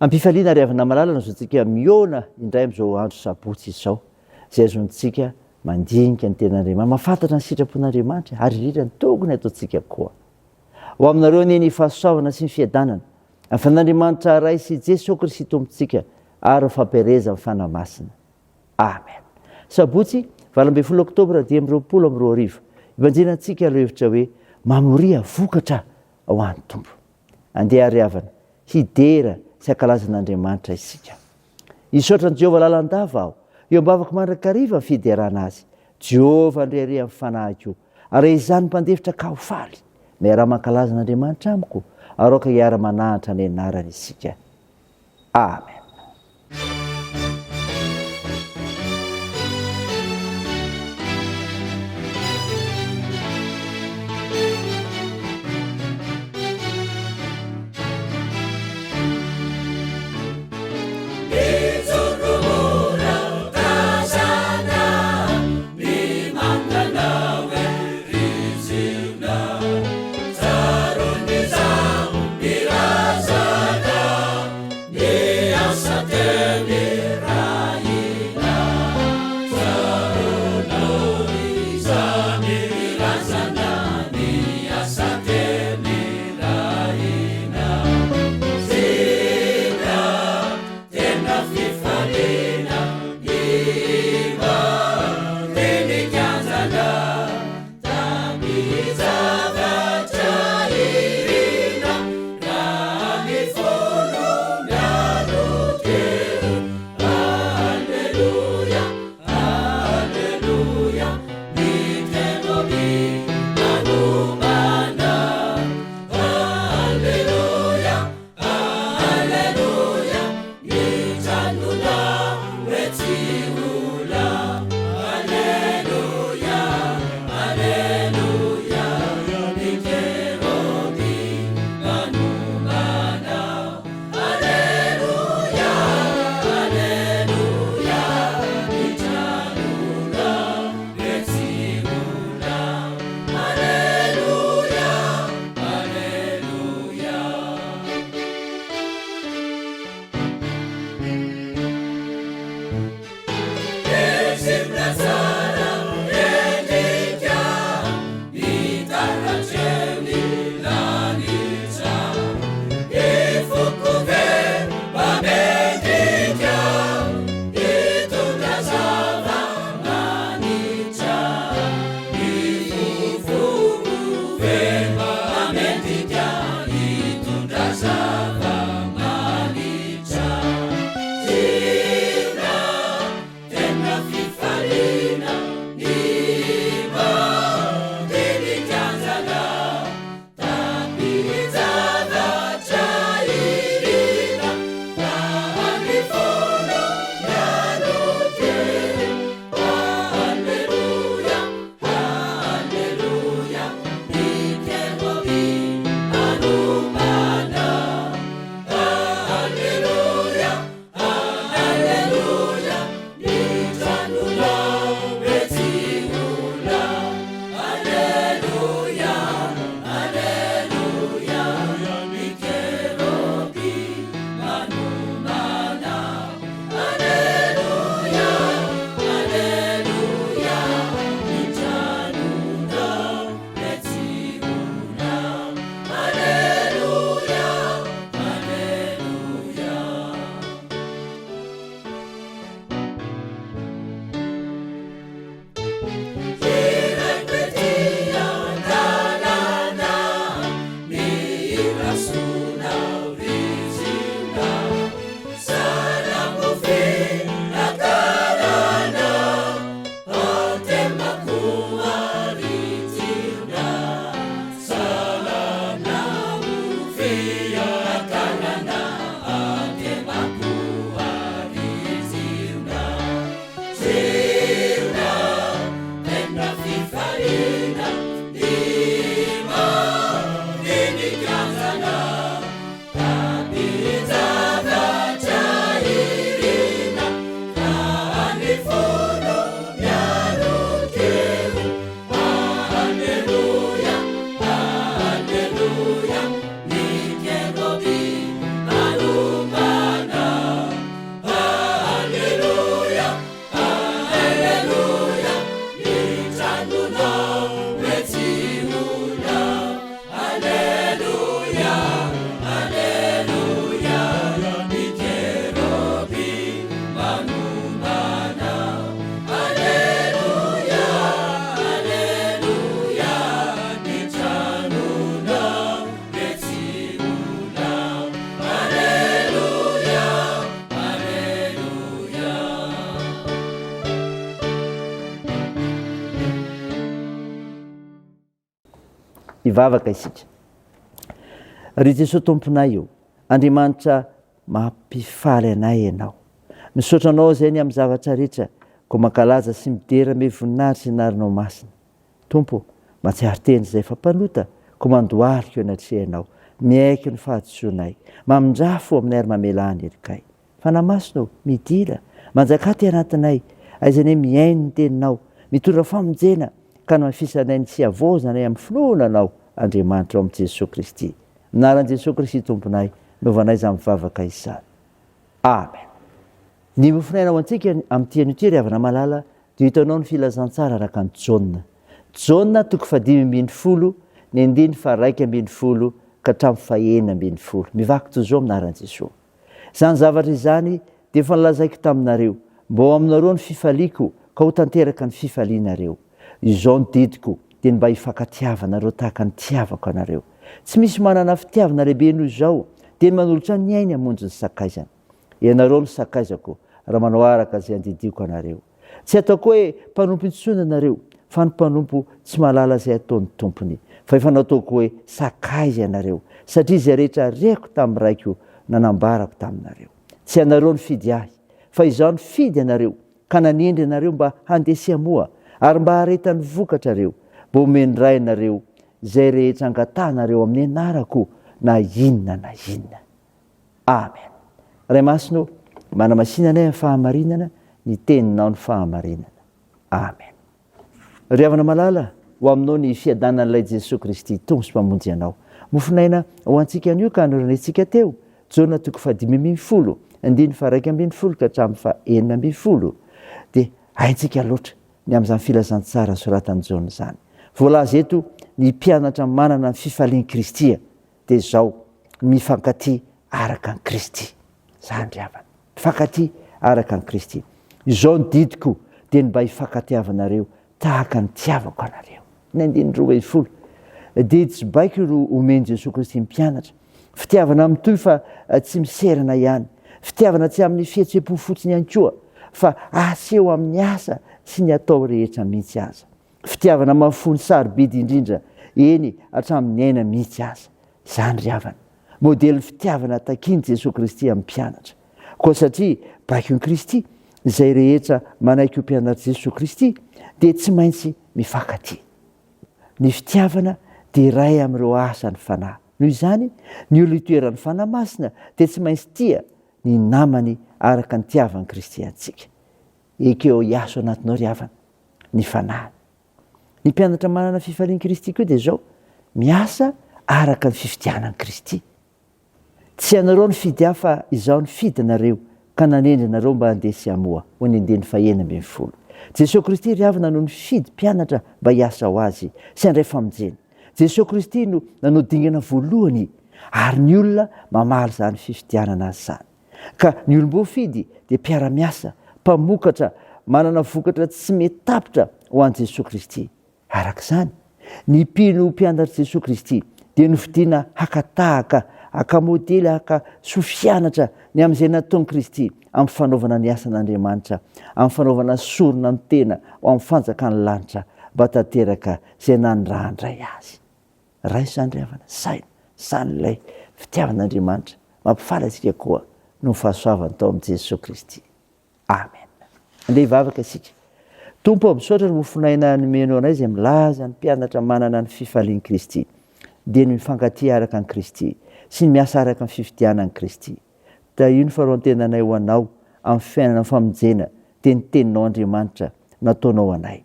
ampifaliana riavana malalana zao tsika miona indray am'izao andro sabotsy izao zay azontsika mandinika ny ten'andriamanitra mafantatra ny sitrapon'andriamanitra ary indrindra ny tokony ataontsika koa ho aminareo neny fahasoavana sy ny fiadanana afan'andriamanitra ray sy Jesosy Kristy tompontsika ary fampiareza amin'ny fanamasina amen. Sabotsy 12 oktobra 2020 ivanjenantsika alo hevitra hoe mamoria vokatra ho an'ny tompo. Andeha ariavana hidera sy ankalazan'andriamanitra isika. Isaotran' Jehovah lalandava aho eo ambavaka mandrakariva ny fiderana azy. Jehovah andriare amin'ny fanahy ary izany mpandefitra ka ho faly miara mankalazan'andriamanitra amiko aroka hiara manahatra ny anarany isika amen. Fifali ivavaka isika. Ry Jesosy tomponay io, Andriamanitra mampifaly anay ianao. Misaotra anao zay ny amin'ny zavatra rehetra, ko mankalaza sy midera me voninahitra sy narinao masina. Tompo, mahatsiaro teny zay fa mpanota, ko mandohariko anatrehanao, miaiky ny fahadisoanay, mamindrafo amin'ny ary mamelany erikay. Fanamasonao, midila, manjakaty anatinay, aizany miaino ny teninao, mitondra famonjena, ka namafisanay ny tsy avozanay amin'ny finoananao, Andriamanitra ao amin'ny Jesosy Kristy. Anaran'i Jesosy Kristy tomponay, novanay za mivavaka izany. Amen. Ny mofinainao antsika amin'ity an'ity ry havana malala, dia hitanao ny filazantsara araka ny Jaona. Jaona 5:10, ny 2:1:10 ka hatramin'ny 4:10. Mivaky toy izao aminaran'i Jesosy. Izany zavatra izany dia efa nolazaiko taminareo, mba aminareo ny fifaliako ka ho tanteraka ny fifalianareo. Izao ny didiko dia mba hifankatiavanareo tahaka ny tiavako anareo. Tsy misy manana fitiavana lehibe noho izao dia manolotra ny ainy hamonjy ny sakaizana. Ianareo ny sakaizako raha manao araka izay andidiko anareo. Tsy ataoko hoe mpanompo intsony anareo, fa ny mpanompo tsy mahalala izay ataon'ny tompony, fa efa nataoko hoe sakaiza ianareo, satria izay rehetra reko tamin'ny raiko nanambarako taminareo. Tsy anareo ny fidy ahy, fa izaho ny fidy anareo, ka nanindry anareo mba handesy amoa, ary mba haretany vokatra reo, mba homendray anareo izay rehetra angatanareo amin'ny anarako na inona na inona. Amen. Ray masino, manamasinanay amin'ny fahamarinana, ny teninao ny fahamarinana. Amen. Ry havana malala, ho aminao ny fiadanan'ilay Jesosy Kristy tonga sy mpamonjy anao. Mofinaina ho antsika an'io ka norenetsika teo, Jaona 5:10, 2:1:10 ka hatramin'ny 4:10. Dia haintsika loatra ny amin'izany filazantsara soratan'i Jaona izany. Voalaza eto ny mpianatra manana ny fifalian'i Kristy dia izao mifankaty araka ny Kristy. Zany ry havana, mifankaty araka ny Kristy. Izao ny didiko dia mba hifankatiavanareo tahaka ny tiavako anareo. Ny 2:20. Dia tsy baiko ro omeny Jesosy Kristy mpianatra. Fitiavana mitoy fa tsy miserana ihany. Fitiavana tsy amin'ny fihetsem-po fotsiny ihany koa, fa aseho amin'ny asa sy ny atao rehetra mihitsy aza. Fitiavana mahafony sarobidy indrindra, eny hatramin'ny aina mihitsy aza. Izany ry havana, modelin'ny fitiavana takiany Jesosy Kristy amin'ny mpianatra. Koa satria baikon'i Kristy, izay rehetra manaiky ho mpianatra Jesosy Kristy dia tsy maintsy mifankaty. Ny fitiavana dia iray amin'ireo asan'ny fanahy. Noho izany, ny olona itoeran'ny fanahy masina dia tsy maintsy tia ny namany araka ny tiavan'i Kristy antsika. Ekeo hiaso anatinao ry havana ny fanahy. Ny mpianatra manana fifalian'i Kristy koa dia izao, miasa araka ny fifitianan'i Kristy. Tsy anareo ny fidy ahy fa izaho ny fidy anareo, ka nanendry anareo mba handesy hamoa. Ho ny 2:1:10. Jesosy Kristy ry havana no nifidy mpianatra mba hiasa ho azy sy handray famonjena. Jesosy Kristy no nanao dingana voalohany, ary ny olona mamaly izany fifidianana azy izany. Ka ny olom-bo fidy dia mpiara-miasa, mpamokatra, manana vokatra tsy mety tapitra ho an'i Jesosy Kristy. Araka izany, ny mpino mpianatra Jesosy Kristy dia novidiana hakatahaka, hakamodely, hakasofianatra ny amin'izay nataon'i Kristy amin'ny fanaovana ny asan'Andriamanitra, amin'ny fanaovana sorona amin'ny tena ho amin'ny fanjakany lanitra mba tanteraka izay nandrahandray azy. Ray izany ry havana, saina, san'ilay fitiavan'Andriamanitra, mampifaly antsika koa no fahasoavany tao amin'i Jesosy Kristy. Amen. Andeha hivavaka isika. Tompo, misaotra ny mofinaina nomeno anay izay milaza ny mpianatra manana ny fifalian'i Kristy, dia ny mifankaty araka an'i Kristy sy ny miasa araka ny fifidianan'i Kristy. Da io ny faharoan-tenanay ho anao amin'ny fiainana famonjena dia ny teninao Andriamanitra nataonao anay.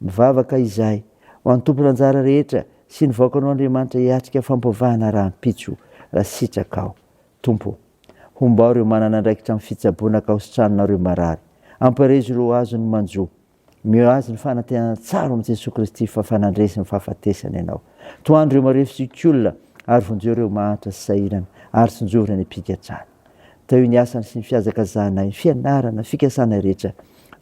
Mivavaka izahay ho an'ny tompony anjara rehetra sy ny vaokanao Andriamanitra hiatrika fampiovahana rahampitso raha sitraka ao. Tompo, homba ireo manana andraikitra amin'ny fitsaboana ka ho sitranonareo marary. Amparezo ireo azo ny manjo. Mio azy ny fanantenana tsara amin'i Jesosy Kristy fa fanandresy ny fahafatesana ianao. Toandro ireo marefitsikolona ary vonjeo ireo mahantra sy sahirana ary sonjovina ny mpikatrany. Tao ny asany sy ny fiazakazanay, ny fianarana, fikasana rehetra.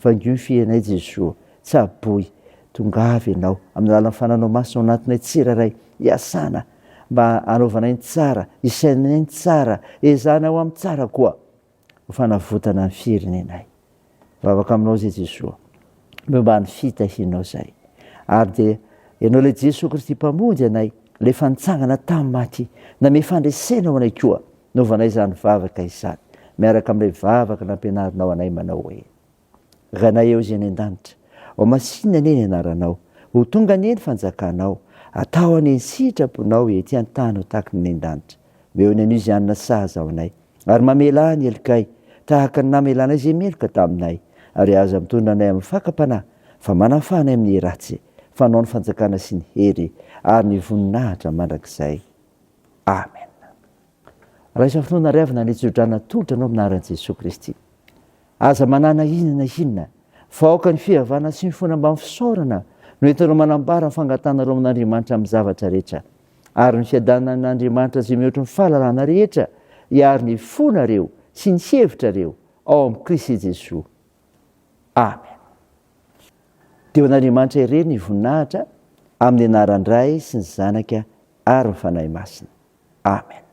Vangio ny fiainay Jesosy, tsaboy, tongavy ianao amin'ny alalan'ny fananao masina ao anatinay tsiraray, hiasana mba anaovanay ny tsara, isainay ny tsara, ezana ao amin'ny tsara koa ho fanavotana ny firenenay. Vavaka aminao zay Jesosy, mba ny fitahinao zay. Ary dia ianao ilay Jesosy Kristy mpamonjy anay, le fanitsangana tamin'ny maty name fandresena ao anay koa naovanay izany vavaka izany miaraka amin'ilay vavaka nampianarinao anay manao hoe ranay eo izy any an-danitra ao masinana eny anaranao ho tonga ny eny fanjakanao atao any eny sitraponao ety an-tany ho tahaka ny an-danitra meo ny an'io izy anina saza ao anay ary mamela ny elikay tahaka ny namelanay izay meloka taminay ary aza mitondra anay amin'ny fakapanahy fa manafanay amin'ny ratsy fanao ny fanjakana sy ny hery ary ny voninahitra mandrakizay amen. Raha isa finoana riavana ny tsodrana tolotra anao aminaran'i Jesosy Kristy aza manana inona faoka ny fihavana sy ny fona mba fisaorana no entinao manambara ny fangatanareo amin'Andriamanitra amin'ny zavatra rehetra ary ny fiadanan'Andriamanitra izay mihoatra ny fahalalana rehetra hiary ny fonareo sy ny hevitrareo ao amin'ny Kristy Jesosy. Amen. Teo an'Andriamanitra irery ny voninahitra amin'ny anaran-dray sy ny zanaka ary ny fanahy masina. Amen.